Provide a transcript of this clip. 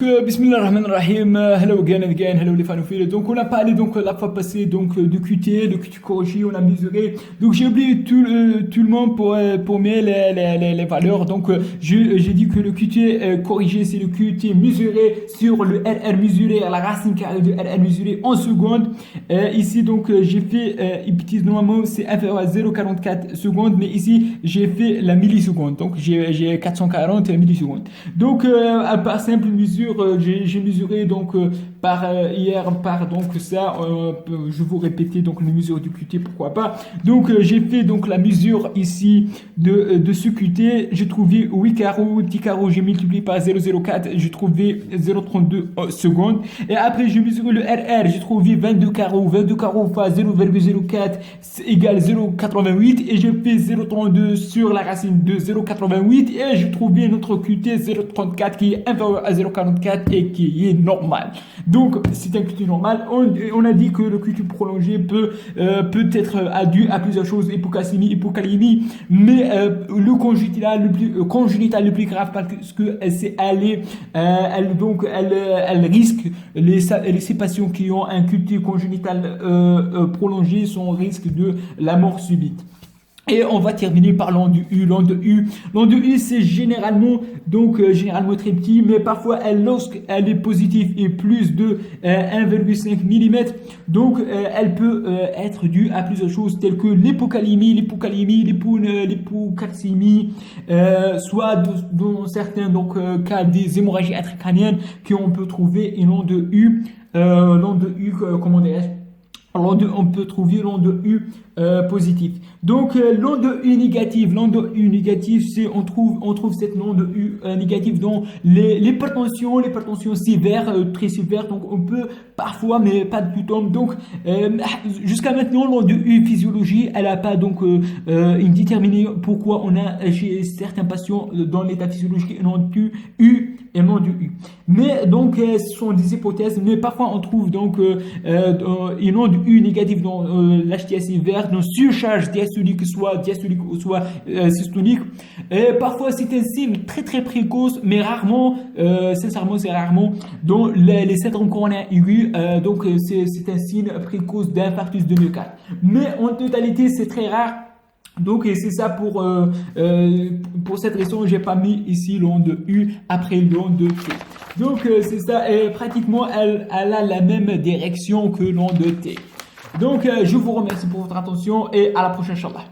Bismillah ar-Rahman ar-Rahim, hello again, hello les fanophiles. Donc on a parlé donc la fois passée donc de QT, de QT corrigé, on a mesuré. Donc j'ai oublié tout le monde pour mettre les valeurs. Donc j'ai dit que le QT corrigé c'est le QT mesuré sur le RR mesuré à la racine carrée de RR mesuré en secondes. Ici donc j'ai fait bêtise, normalement c'est inférieur à 0,44 secondes, mais ici j'ai fait la milliseconde. Donc j'ai 440 millisecondes. Donc par simple mesure j'ai mesuré donc hier par donc ça je vous répéter donc les mesures du QT, pourquoi pas. Donc j'ai fait donc la mesure ici de ce QT, j'ai trouvé 8 carreaux, 10 carreaux, j'ai multiplié par 0,04, j'ai trouvé 0,32 secondes. Et après j'ai mesuré le RR, j'ai trouvé 22 carreaux fois 0,04 égale 0,88 et j'ai fait 0,32 sur la racine de 0,88 et j'ai trouvé notre QT 0,34 qui est inférieur à 0,44 et qui est normal. Donc c'est un QT normal. On a dit que le QT prolongé peut être dû à plusieurs choses, hypocalcémie, hypocalémie, mais le congénital le plus grave parce que elle risque ces patients qui ont un QT congénital prolongé sont au risque de la mort subite. Et on va terminer par l'onde U. L'onde U, c'est généralement très petit, mais parfois lorsqu'elle est positive et plus de 1,5 mm, donc elle peut être due à plusieurs choses telles que l'hypocalcémie, l'hypocalcémie, soit dans certains cas des hémorragies intracrâniennes qu'on peut trouver une onde U. Comment dirais-je? On peut trouver l'onde U positive. Donc l'onde U négative, c'est on trouve cette onde U négative dans l'hypertension sévère, très sévère. Donc on peut parfois, mais pas tout le temps. Donc jusqu'à maintenant l'onde U physiologie, elle n'a pas une déterminée pourquoi on a chez certains patients dans l'état physiologique une onde U et non du U. Mais donc ce sont des hypothèses, mais parfois on trouve une onde U négative dans l'HTA sévère, dans surcharge diastolique, soit systolique. Et parfois c'est un signe très très précoce, mais rarement, sincèrement c'est rarement dans les syndromes coronaires aigus. Donc c'est un signe précoce d'infarctus de myocarde. Mais en totalité c'est très rare. Donc c'est ça pour cette raison j'ai pas mis ici l'onde U après l'onde T. Donc c'est ça, et pratiquement elle a la même direction que l'onde T. Donc je vous remercie pour votre attention et à la prochaine, Inch'Allah.